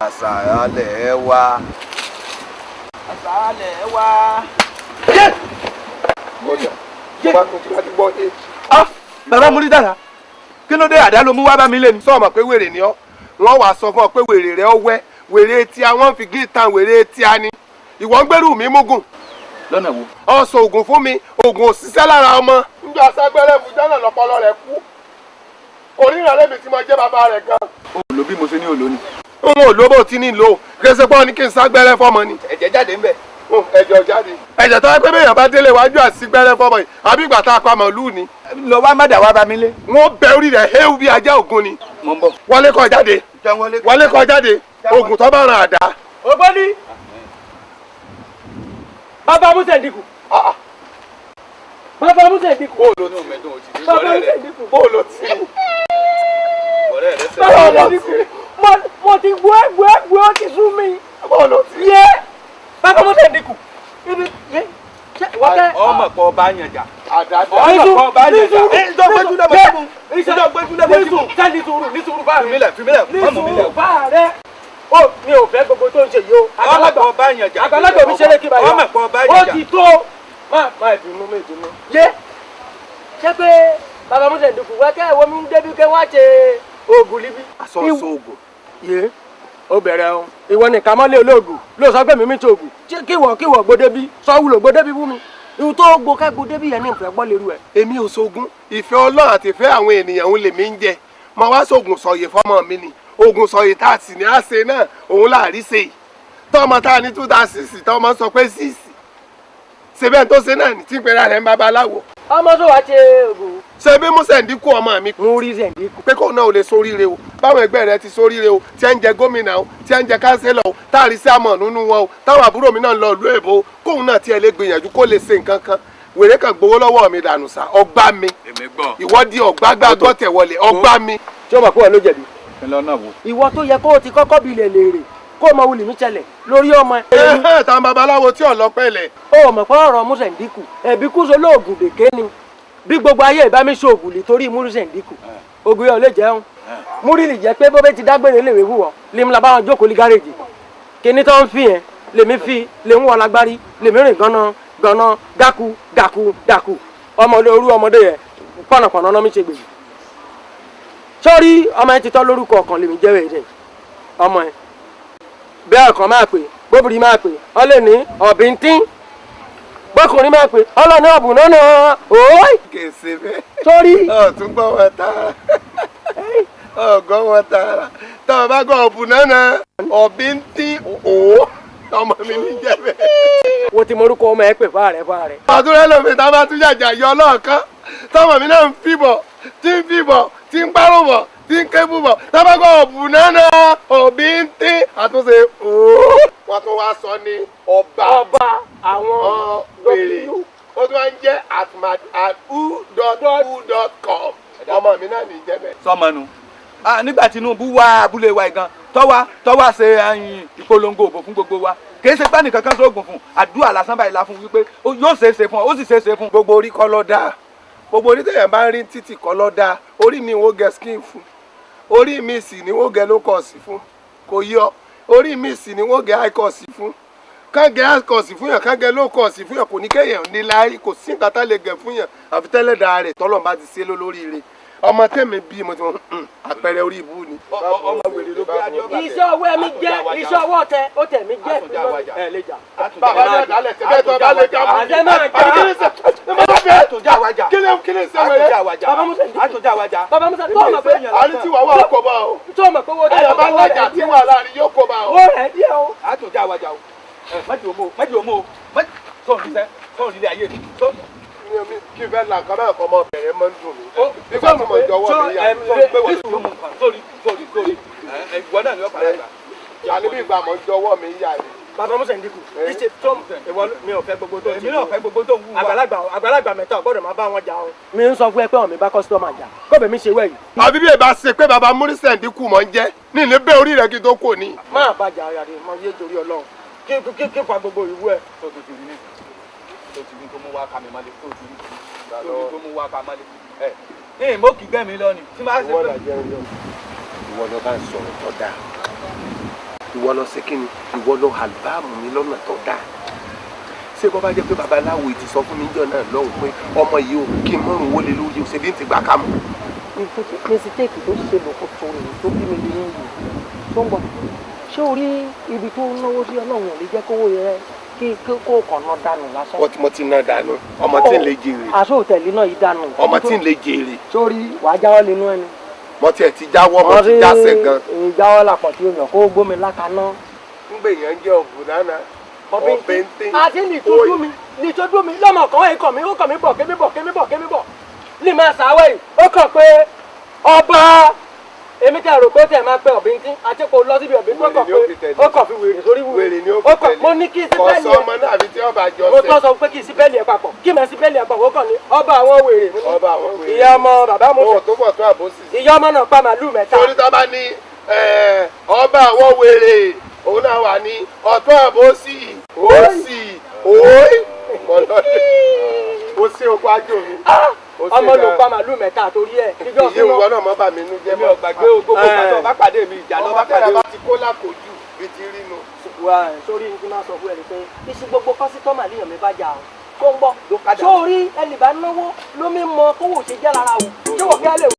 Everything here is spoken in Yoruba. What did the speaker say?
Àsàlẹ̀ wá. Àsàlẹ̀ wá. Bàbá Múrí dára. Kí ló dé àdá ló mú wá bá mi lé ni? Sọ ma pé wèrè ni ọ́. Wọ́n wá sọ fún ọ pé wèrè rẹ̀ ọ wẹ́. Wèrè tí a wọ́n fi gíìtàn wèrè tí a ní. Ìwọ ń gbèrú mi múgùn. Lọ́nà wo? Ọ sọ ògùn fún mi. Ògùn òṣìṣẹ́ lára ọmọ. Níjọ́ aṣágbẹ́rẹ́ fún jọ́nà lọ́pọlọ rẹ̀ kú. Oríran lèmi tí mo jẹ́ bàbá rẹ̀ gan. Òòlò bí mo ṣe ní òòlò ni. N ò lóbò tí ní lò. Kèsè pọ́ ní kí n ságbẹ́rẹ́ fọ́mọ ni. Ẹ̀jẹ̀ jáde ń bẹ̀. Ẹ̀jẹ̀ jáde. Ẹ̀jẹ̀ tó wá pé bẹ́ẹ̀ yàn bá délé wájú àsígbẹ́rẹ́ fọ́mọ yìí. Àbí ìgbà tá a pa màálù ni. Lọ wá má dà wá bá mi lé. Wọ́n bẹ orí rẹ̀ héwu bí ajá ògùn ni. Mo ń bọ̀. Wọlé kó jáde. Wọlé kó jáde. Ògùn tó bá ràn àdá. Ògbóni. Bàbá Musa Ndiku. Bàbá Musa Ndiku. Bóòlù ní òmẹdùn òjì. Bàbá Musa Ndiku. Bóòlù tí. Ọ̀rẹ́ rẹ̀ Bàbá Musa Ndiku. Mo ti gbọ́ ó ti sú mi. Bóòlù tí. Yé. Bàbá Musa Ndiku. Ibi yé. ọmọ pọ̀ bá yàn jà. Ọmọ pọ̀ bá yàn jà. Ìjọ gbẹ́jú lẹ́bọ̀ síbù. Ìjọ gbẹ́jú lẹ́bọ̀ síbù. Ní sùúrù bá rẹ̀. Fìmílẹ̀. Ní sùúrù bá rẹ̀. Ó mi ò fẹ́ gbogbo tó ń ṣe yìí o. Ọmọ pọ̀ bá yàn jà. Àgbàlagbà mi ṣeré kí báyìí. Ọmọ pọ̀ bá yàn jà. Ó ti tó. Má ìdùnnú mi ìdùnnú. Yé. Ṣé pé Bàbá Musa Ndiku wá kẹ́ ẹ̀wọ́ mi ń débi kẹ́ wá ṣe oògùn líbí. Àsọ̀sọ̀ oògùn. Yé. Ó bẹ̀rẹ̀ o. Ìwọ nìkan mọ́lé olóògùn ló sọ pé mímí tó oògùn. Kíwọ̀ gbódébí sọ wúlò gbódébí fún mi. Ìwọ tó gbó gbódébí yẹn ní ìfẹ́ gbọ́ lérú ẹ̀. Èmi ò sógun. Ìfẹ́ Ọlọ́run àti ìfẹ́ àwọn ènìyàn òun lèmi ń jẹ. Mo wá sóògùn sọ̀yè fọ́mọ mi ni. Oògùn sọ̀yè tá a sì ní àṣẹ náà òun láàrí ṣe yìí. Tọ́mọ tá a ní 2006 tọ́mọ sọ pé 6. Ṣebẹ́ tó ṣe náà ní tí ìpẹ́rẹ́ rẹ̀ ń babaláwo. Ọmọ tó wá ṣe oògùn. Ṣé bí Musa Ndiku ọmọ mi Múrí Ndiku. pé kóun náà ò lè soríire o báwọn ẹgbẹ́ rẹ ti soríire o tí ẹ ń jẹ gómìnà o tí ẹ ń jẹ kánsílọ̀ o táàrí sí àmọ̀ nínú wọn o táwọn àbúrò mi náà ń lọ ìlú èbó kóun náà tiẹ̀ lè gbìyànjú kó lè ṣe nǹkan kan wèrè kan gbowó lọ́wọ́ mi dànù sá ọgbà mi ìwọ́dí ọ̀gbágbá gbọ́tẹ̀ wọlé ọgbà mi. Ṣé o mọ̀ pé wọ́n ló jẹ̀bi? Ìwọ tó yẹ kó o ti kọ́kọ́ bilẹ̀ léèrè kó o mọ wulì mí ṣẹlẹ̀ lórí ọmọ ẹ. Táwọn babaláwo tí ò lọ́pẹ̀lẹ̀. O mọ̀ pé ọ̀rọ̀ Musa Ndiku ẹ̀bí kú so lóògùn dèké ni bí gbogbo ayé ìbá mi ṣoògùn lè torí Musa Ndiku ogun yẹn ò lè jẹun múrí lè jẹ pé bó bẹ ti dágbére léwé wúwọ lèmi la bá wọn jókòó ní gáréèjì kíní tó ń fi yẹn lèmi fi lèmi wọn lágbárí lèmi rìn ganan gaku ọmọdé orú ọmọdé yẹn pọnàpọnà náà mi ṣe gbèsè sórí ọmọ yẹn ti tọ́ lórúkọ ọ̀kan lèmi jẹ́wọ́ èdè ọmọ yẹn bẹ́ẹ̀ ọ̀kan máa pè bóbìnrin máa pè ọ lè ní ọ̀bìntín bọ́kùnrin máa pè ọlọ́ni ọ̀bùn náà òóì. Kèsè bẹ́ẹ̀. Sórí. Ọ̀tún gbọ́ wọn tààrà. Ọ̀gọ́ wọn tààrà. Tọ́ ọ bá gbọ́ ọ̀bùn náà ọ̀bí ń tín òó. Ọmọ mi ní jẹ́ bẹ́ẹ̀. Wo ti morúkọ ọmọ ẹ pè fáàrẹ̀. Àdúrà lómi tá a bá tún jàjà yọ ọlọ́ọ̀kan. Tọ́mọ mi náà ń fìbọ̀ tí ń párò bọ̀ tí ń kébù bọ̀. Tọ́ bá gbọ́ ọ̀bùn náà ọ̀bí ń tín àtúnṣe òó. Wọ́n tún wá sọ ní ọba àwọn wèrè ó tún wá ń jẹ́ atmad@who.com ọmọ mi náà ní jẹ́ bẹ́ẹ̀. Sọmọnu nígbà Tinubu wá abúlé wa gan tọ́wá ṣe ìpolongo òbò fún gbogbo wa kìí ṣe pẹ́ẹ́nì kankan sóògùn fún àdúrà lásán báyìí la fún wípé yóò ṣe é ṣe fún ọ ó sì ṣe é ṣe fún. Gbogbo orí kọ́ ló dáa gbogbo orí tẹ̀yàn bá ń rí títì kọ́ ló dáa orí mi wó gẹ skin fún orí mi sì ni wó gẹ low cost fún kò yọ orí mi sì ni wó gẹ high cost fún kán gẹ high cost fún yàn kán gẹ low cost fún yàn kò ní kéèyàn ní láyé kò sí nǹkan tá lè gẹ fún yàn àfi tẹ́lẹ̀dá rẹ̀ tọ́lọ́run bá ti ṣe lólóríire ọmọ tẹ̀mí bí mo ti mọ àpẹẹrẹ orí ibú ni. ọmọ wèrè ló bá yọ bá iṣẹ́ ọwọ́ mi jẹ́ iṣẹ́ ọwọ́ tẹ ó tẹ̀ mí jẹ́ ẹ lè jà. Bàbá náà dálẹ̀ tẹ́lẹ̀ tó bá lè jà mọ́. Àjẹ́ máa jà. àtúnjà wájà. Kí ni sẹ́wẹ̀rẹ́? Bàbá Musa Ndiku. àtúnjà wájà. Bàbá Musa tó mọ̀ pé àní tí wàá wà kó bá o. tó mọ̀ pé wọ́n dé ẹ̀yà bá lájà tí wà láàrin yóò kó bá o. wọ́n rẹ̀ díẹ̀ o. àtúnjà wájà o. májì òmò sọ̀rọ̀ nílé ayé mi. Kí fẹ́ là kan náà kọ́ mọ bẹ̀rẹ̀ mọ́ ń dùn mí. Nígbà tí mo jọwọ́ mi yá. Sórí ìwọ náà ni ó padà gbà. Yà níbi ìgbà mọ̀ jọwọ́ mi yá ni. Bàbá Musa Ndiku ìṣe tó ìwọ mi ò fẹ́ gbogbo tó ń èmi náà fẹ́ gbogbo tó ń wú wa. àgbàlagbà mẹ́ta gbọ́dọ̀ máa bá wọn jà o. mi ń sọ fún ẹ pé ọ̀mí bá kọ́sítọ́mà jà kọ́bẹ̀ mi ṣe wẹ̀yìn. Àbí bí èbá ṣe pé bàbá Musa Ndiku mọ̀ ń jẹ́ ní ilé bẹ́ẹ̀ orí rẹ̀ kí tó kò ní. máa bá jà yàrá mọ yé torí Ọlọ́run kí fa gbogbo ìwú ẹ. tó ti ní tó mú wá ká mi mọ́lé tó ti ní tó mú wá ká mọ́lé. ẹ mo kì í gbẹ́ mi lọ ni tí máa ṣe pé. Ìwọ ló bá ń sọ̀rọ̀ tó dáa ìwọ lọ ṣe kí ni ìwọ lọ àlùbáàmù mi lọ́nà tó dáa ṣé bọ́ bá jẹ́ pé babaláwo ti sọ fún mi jọ náà lọ́hùn pé ọmọ yìí ò kí n mọ̀rùn wọlé lórí o ṣe bí n ti gbà ká mọ́. mẹsítéèkì tó ṣe lòkò tó rèé tó bí mi lè ní ìlú tó ń bọ̀ ṣé o rí ibi tó náwó sí ọlọ́run ò lè jẹ́ kówó yẹ kí kó kàn ná dànù lásán. wọ́n ti mọ ti ná dànù ọmọ tí ń lè jèrè. aṣọ òtẹ̀lì náà yìí dànù. ọmọ tí ń lè jèrè. sórí wàá jáwọ́ lẹ́nu ẹni. mo tiẹ̀ ti jáwọ́ mo ti jáṣẹ̀ gan. ìjáwọ́ làpọ̀ tí o yàn kó gbómi lákaná. ń gbèyàn jẹ́ ọ̀gùn dáná ọ̀bẹ ń tẹ́. àti nìtọ́jú mi lọ́mọ kan ẹ̀ kàn mí ó kàn mí bọ̀ kémi bọ̀ ní máa ṣàwẹ̀ yìí ó kàn pé ọba èmi tẹ rò pé tẹ máa pẹ ọ̀bí tí àti kò lọ síbi ọ̀bí tó kàn pé ó kàn fi wèrè sórí wèrè ó kàn mo ní kí sípẹ́ẹ̀lì ẹ̀ ọmọ náà àbí tí ọba jọ mo tọ́ sọ pé kí sípẹ́ẹ̀lì ẹ̀ papọ̀ kí mẹ́ sípẹ́ẹ̀lì ẹ̀ papọ̀ ó kàn ní ọba àwọn wèrè ìyá ọmọ bàbá mo fẹ́ ìyá ọmọ náà pa màálù mẹ́ta. torí tó bá ní ọba àwọn wèrè òun náà wà ní ọ̀tún àbòsí òsì òóì mọ̀lọ́dẹ ó sí oko ájò mi. ọmọ ló pa màálù mẹ́ta torí ẹ̀. ìyé ìwọ náà mọ́ bà mí nú jẹ́ mi ò gbàgbé gbogbo pàtó bá pàdé mi ìjà lọ bá pàdé ọba ti kó lákòójú bí ti rí nu. sórí ní kí n máa sọ fún ẹ ní pé iṣu gbogbo kọ́sítọ́mà léèyàn mi bá jà o tó ń bọ̀ sórí ẹnì bá náwó ló mi mọ kówó ṣe jẹ́ lára o ṣé wọ́n kí á lè